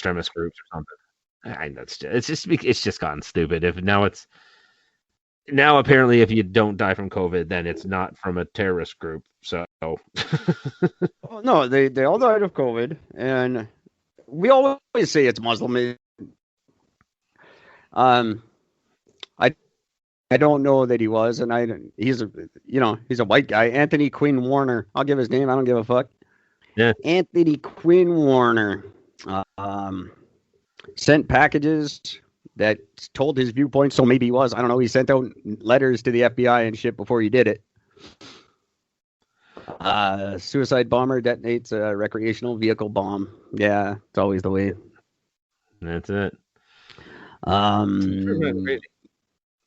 extremist groups or something. It's just gotten stupid. Now apparently if you don't die from COVID, then it's not from a terrorist group. So oh, no, they all died of COVID, and we always say it's Muslim. I don't know that he was, and he's a white guy. Anthony Quinn Warner. I'll give his name. I don't give a fuck. Yeah. Anthony Quinn Warner sent packages that told his viewpoint, so maybe he was. I don't know. He sent out letters to the FBI and shit before he did it. Suicide bomber detonates a recreational vehicle bomb. Yeah, it's always the way. That's it.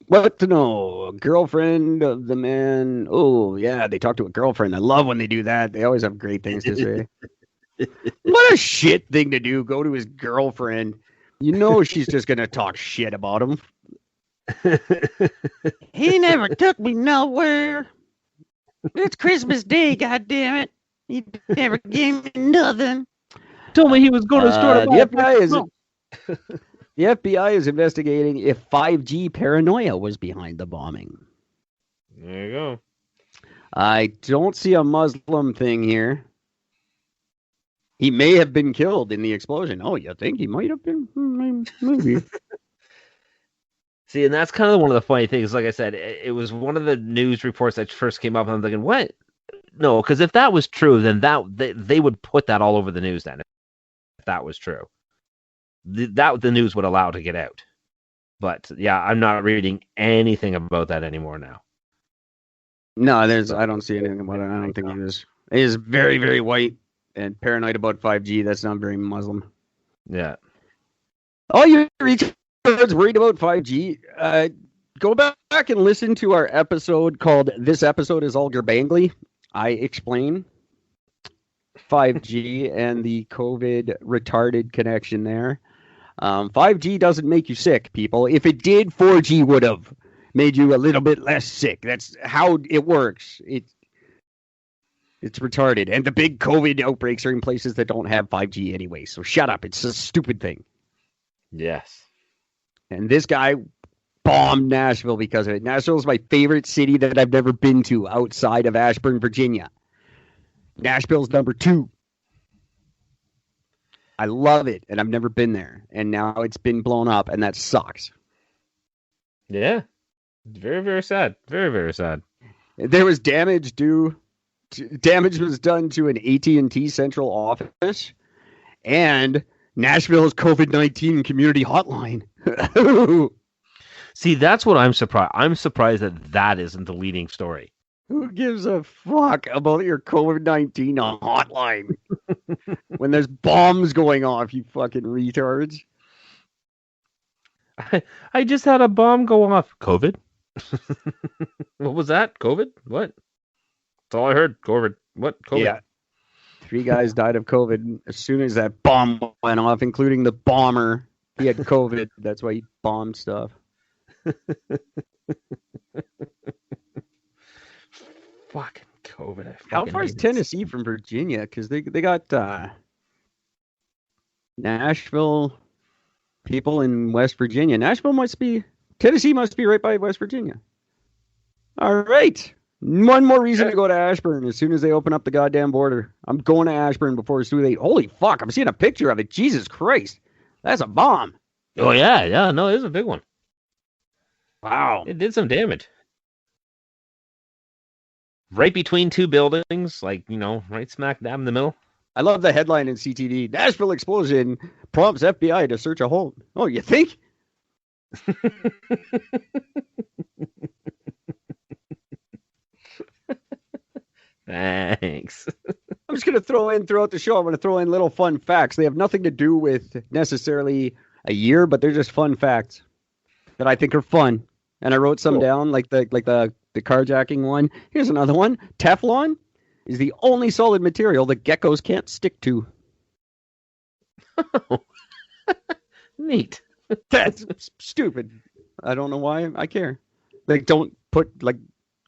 What to know? Girlfriend of the man. Oh, yeah, they talk to a girlfriend. I love when they do that. They always have great things to say. What a shit thing to do. Go to his girlfriend. You know she's just going to talk shit about him. He never took me nowhere. It's Christmas Day, goddammit. He never gave me nothing. Told me he was going to start The FBI is investigating if 5G paranoia was behind the bombing. There you go. I don't see a Muslim thing here. He may have been killed in the explosion. Oh, you think he might have been? Maybe. See, and that's kind of one of the funny things. Like I said, it was one of the news reports that first came up, and I'm thinking, what? No, because if that was true, then they would put that all over the news then, if that was true. The news would allow to get out. But yeah, I'm not reading anything about that anymore now. No, I don't see anything about it. I don't think he is very, very white and paranoid about 5G. That's not very Muslim. Yeah. All you retards worried about 5G, go back and listen to our episode called "This Episode is All Gerbangly." I explain 5G and the COVID retarded connection there. 5G doesn't make you sick, people. If it did, 4G would have made you a little bit less sick. That's how it works. It's retarded. And the big COVID outbreaks are in places that don't have 5G anyway. So shut up. It's a stupid thing. Yes. And this guy bombed Nashville because of it. Nashville is my favorite city that I've never been to outside of Ashburn, Virginia. Nashville's number 2. I love it, and I've never been there. And now it's been blown up, and that sucks. Yeah. Very, very sad. Very, very sad. There was damage was done to an AT&T central office and Nashville's COVID-19 community hotline. See, that's what I'm surprised. I'm surprised that isn't the leading story. Who gives a fuck about your COVID-19 hotline when there's bombs going off, you fucking retards? I just had a bomb go off. COVID? What was that? COVID? What? That's all I heard. COVID. What? COVID? Yeah. 3 guys died of COVID as soon as that bomb went off, including the bomber. He had COVID. That's why he bombed stuff. Fucking COVID. How far is Tennessee from Virginia? Because they got Nashville people in West Virginia. Tennessee must be right by West Virginia. All right. One more reason to go to Ashburn as soon as they open up the goddamn border. I'm going to Ashburn before it's too late. Holy fuck, I'm seeing a picture of it. Jesus Christ. That's a bomb. Oh, yeah. Yeah, no, it is a big one. Wow. It did some damage. Right between 2 buildings, right smack dab in the middle. I love the headline in CTV. Nashville explosion prompts FBI to search a home. Oh, you think? Thanks. I'm just going to throughout the show, I'm going to throw in little fun facts. They have nothing to do with necessarily a year, but they're just fun facts that I think are fun. And I wrote some down, like the carjacking one. Here's another one. Teflon is the only solid material that geckos can't stick to. Oh. Neat. That's stupid. I don't know why I care. Don't put,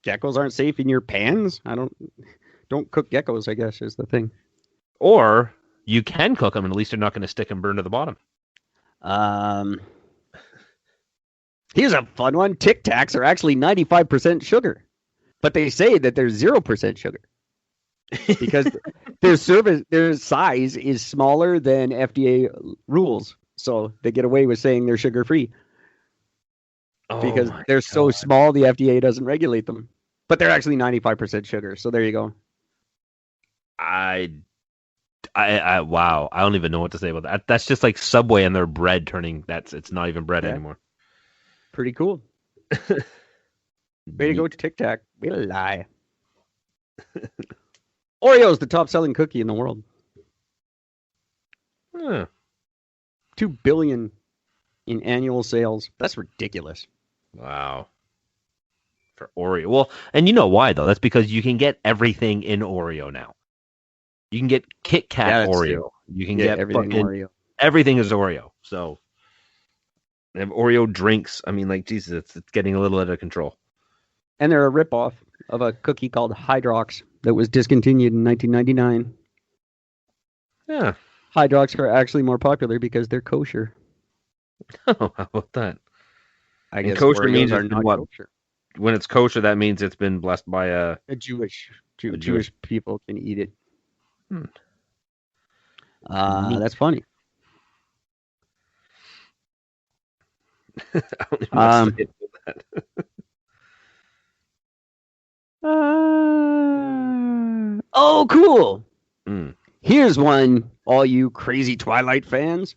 geckos aren't safe in your pans. Don't cook geckos, I guess, is the thing. Or you can cook them, and at least they're not going to stick and burn to the bottom. Here's a fun one. Tic Tacs are actually 95% sugar, but they say that they're 0% sugar because their size is smaller than FDA rules. So they get away with saying they're sugar free because they're so small. The FDA doesn't regulate them, but they're actually 95% sugar. So there you go. Wow. I don't even know what to say about that. That's just like Subway and their bread turning. It's not even bread anymore. Pretty cool. Way to go, Tic Tac. We lie. Oreo's the top selling cookie in the world. 2 billion in annual sales. That's ridiculous. Wow. For Oreo. Well, and you know why, though? That's because you can get everything in Oreo now. You can get Kit Kat Oreo. True. You can get everything Oreo. Everything is Oreo. So they have Oreo drinks. I mean, like, Jesus, it's getting a little out of control. And they're a ripoff of a cookie called Hydrox that was discontinued in 1999. Yeah. Hydrox are actually more popular because they're kosher. Oh, how about that? I guess kosher Oreos means are not kosher. When it's kosher, that means it's been blessed by a Jewish people can eat it. That's funny. I don't even know that. Oh, cool. Here's one, all you crazy Twilight fans.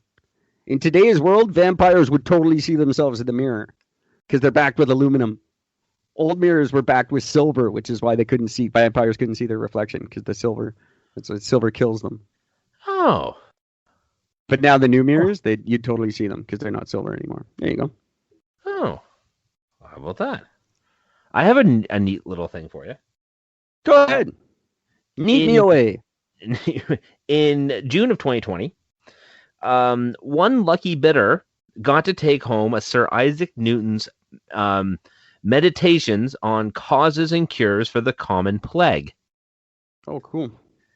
In today's world, vampires would totally see themselves in the mirror because they're backed with aluminum. Old mirrors were backed with silver, which is why vampires couldn't see their reflection because silver kills them. Oh. But now the new mirrors, you'd totally see them because they're not silver anymore. There you go. Oh. How about that? I have a neat little thing for you. Go ahead. Neat me away. In June of 2020, one lucky bidder got to take home a Sir Isaac Newton's Meditations on Causes and Cures for the Common Plague. Oh, cool.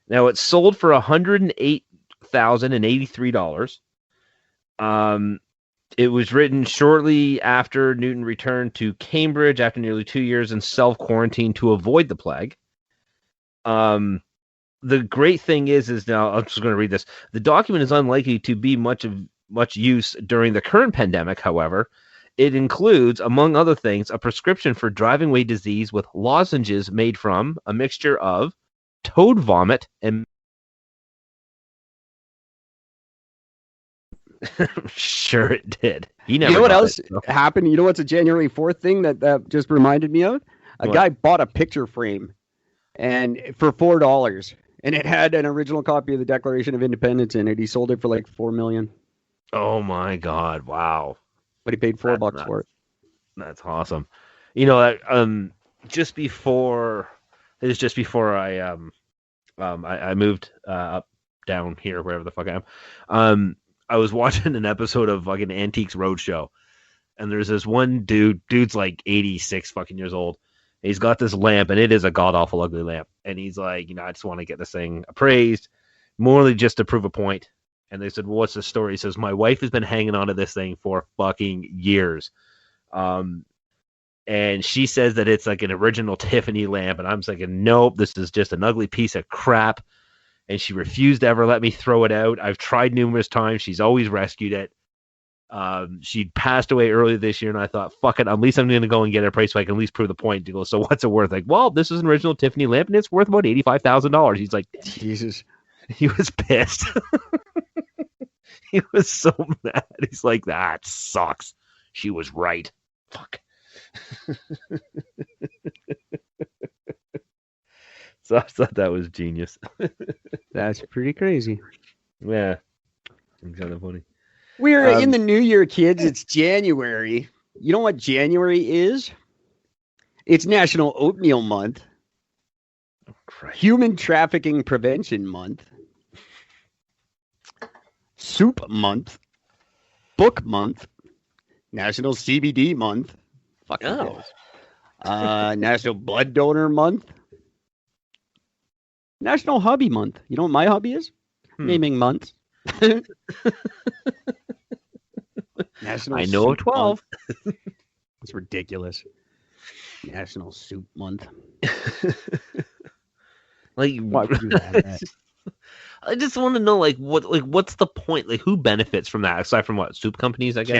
Now, it's sold for $108,083. It was written shortly after Newton returned to Cambridge after nearly 2 years in self-quarantine to avoid the plague. The great thing is now I'm just going to read this. The document is unlikely to be much use during the current pandemic. However, it includes, among other things, a prescription for driving away disease with lozenges made from a mixture of toad vomit and sure it did. You know what else happened? You know what's a January 4th thing that just reminded me of? A guy bought a picture frame and for $4, and it had an original copy of the Declaration of Independence in it. He sold it for like $4 million. Oh my God! Wow. But he paid $4 for it. That's awesome. You know, just before I moved up down here, wherever the fuck I am. I was watching an episode of fucking Antiques Roadshow, and there's this one dude's like 86 fucking years old. He's got this lamp, and it is a god awful ugly lamp. And he's like, I just want to get this thing appraised, morally just to prove a point. And they said, well, what's the story? He says, my wife has been hanging on to this thing for fucking years. And she says that it's like an original Tiffany lamp. And I'm thinking, nope, this is just an ugly piece of crap. And she refused to ever let me throw it out. I've tried numerous times. She's always rescued it. She passed away earlier this year, and I thought, fuck it, at least I'm going to go and get a price so I can at least prove the point. He goes, so what's it worth? Like, well, this is an original Tiffany lamp, and it's worth about $85,000. He's like, Jesus. He was pissed. He was so mad. He's like, that sucks. She was right. Fuck. So I thought that was genius. That's pretty crazy. Yeah. It's kind of funny. We're in the new year, kids. It's January. You know what January is? It's National Oatmeal Month. Oh, Christ. Human Trafficking Prevention Month. Soup Month. Book Month. National CBD Month. Fucking National Blood Donor Month. National Hobby Month. You know what my hobby is? Naming months. National I know Soup 12. Month. It's ridiculous. National Soup Month. Like, Why would you have that? I just want to know, what's the point? Like, who benefits from that aside from what? Soup companies, I guess.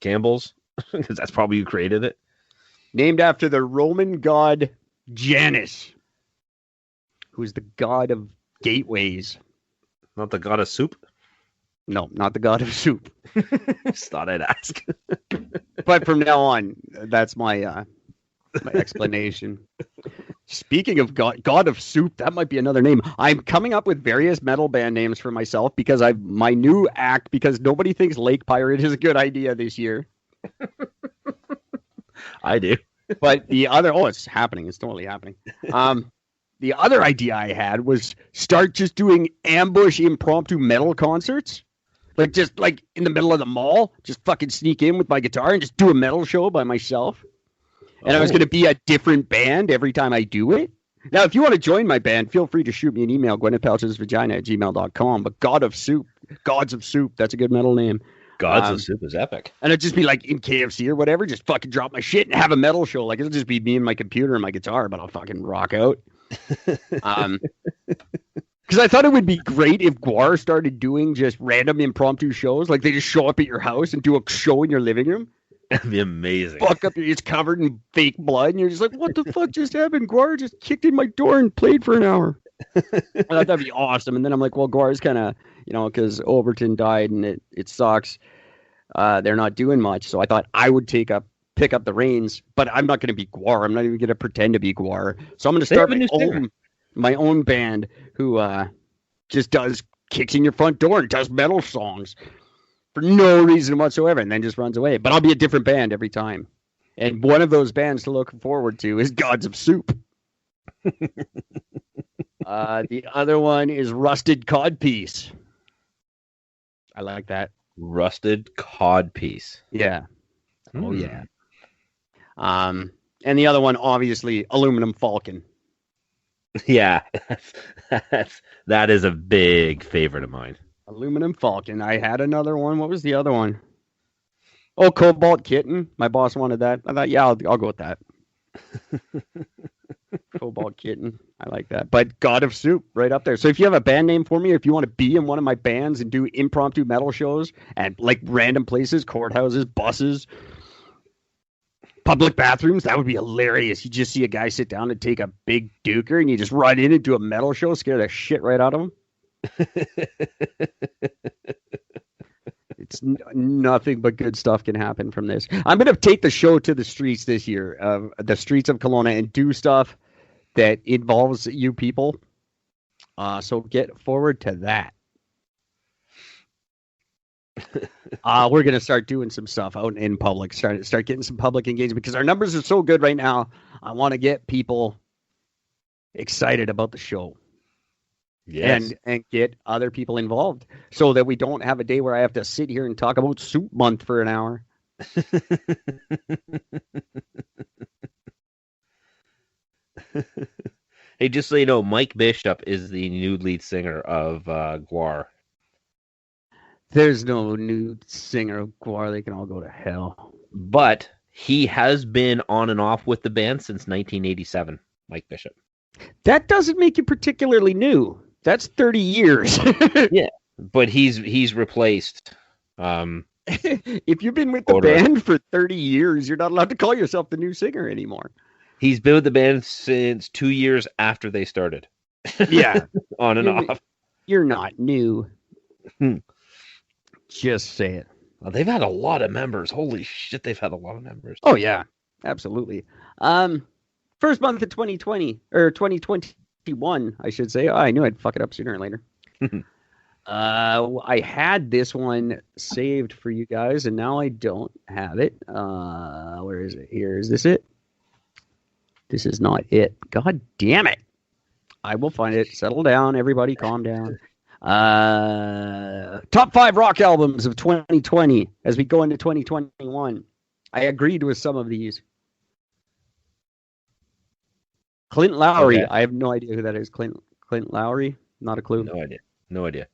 Campbell's, because that's probably who created it. Named after the Roman god Janus, who is the god of gateways. Not the god of soup. No, not the god of soup. Just thought I'd ask. But from now on, that's my explanation. Speaking of god of soup, that might be another name. I'm coming up with various metal band names for myself because my new act, because nobody thinks Lake Pirate is a good idea this year. I do. But the other, it's happening. It's totally happening. The other idea I had was start just doing ambush impromptu metal concerts. Like, just like in the middle of the mall, just fucking sneak in with my guitar and just do a metal show by myself. And I was going to be a different band every time I do it. Now, if you want to join my band, feel free to shoot me an email, gwynethpaltrowsvagina@gmail.com. But Gods of Soup, that's a good metal name. Gods of Soup is epic. And it'd just be like in KFC or whatever, just fucking drop my shit and have a metal show. Like, it'll just be me and my computer and my guitar, but I'll fucking rock out. Because I thought it would be great if Gwar started doing just random impromptu shows. Like, they just show up at your house and do a show in your living room. That'd be amazing. Fuck up, it's covered in fake blood, and you're just like, what the fuck just happened? Gwar just kicked in my door and played for an hour. I thought that'd be awesome. And then I'm like, well, Gwar's kind of, because Overton died and it sucks. They're not doing much. So I thought I would pick up the reins, but I'm not going to be Gwar. I'm not even going to pretend to be Gwar. So I'm going to start my own band who just kicks in your front door and does metal songs for no reason whatsoever, and then just runs away. But I'll be a different band every time. And one of those bands to look forward to is Gods of Soup. The other one is Rusted Codpiece. I like that. Rusted Codpiece. Yeah. Oh, yeah. And the other one, obviously, Aluminum Falcon. Yeah. That is a big favorite of mine. Aluminum Falcon. I had another one. What was the other one? Oh, Cobalt Kitten. My boss wanted that. I thought, yeah, I'll go with that. Cobalt Kitten. I like that. But God of Soup, right up there. So if you have a band name for me, or if you want to be in one of my bands and do impromptu metal shows at like random places, courthouses, buses, public bathrooms, that would be hilarious. You just see a guy sit down and take a big duker and you just run in and do a metal show, scare the shit right out of him. It's nothing but good stuff can happen from this. I'm going to take the show to the streets this year, the streets of Kelowna, and do stuff that involves you people. So get forward to that. We're going to start doing some stuff out in public, start getting some public engagement because our numbers are so good right now. I want to get people excited about the show. Yes. And get other people involved so that we don't have a day where I have to sit here and talk about Soup Month for an hour. Hey, just so you know, Mike Bishop is the new lead singer of Gwar. There's no new singer of Gwar. They can all go to hell. But he has been on and off with the band since 1987, Mike Bishop. That doesn't make you particularly new. That's 30 years. Yeah, but he's replaced. If you've been with the band for 30 years, you're not allowed to call yourself the new singer anymore. He's been with the band since 2 years after they started. Yeah. On and off. You're not new. Just say it. Well, they've had a lot of members. Holy shit, they've had a lot of members. Oh, yeah. Absolutely. First month of 2020, or 2021, I should say. Oh, I knew I'd fuck it up sooner or later. I had this one saved for you guys, and now I don't have it. Where is it? Here. Is this it? This is not it. God damn it. I will find it. Settle down, everybody. Calm down. Top 5 rock albums of 2020 as we go into 2021. I agreed with some of these. Clint Lowry. Okay. I have no idea who that is. Clint Lowry? Not a clue. No idea. No idea.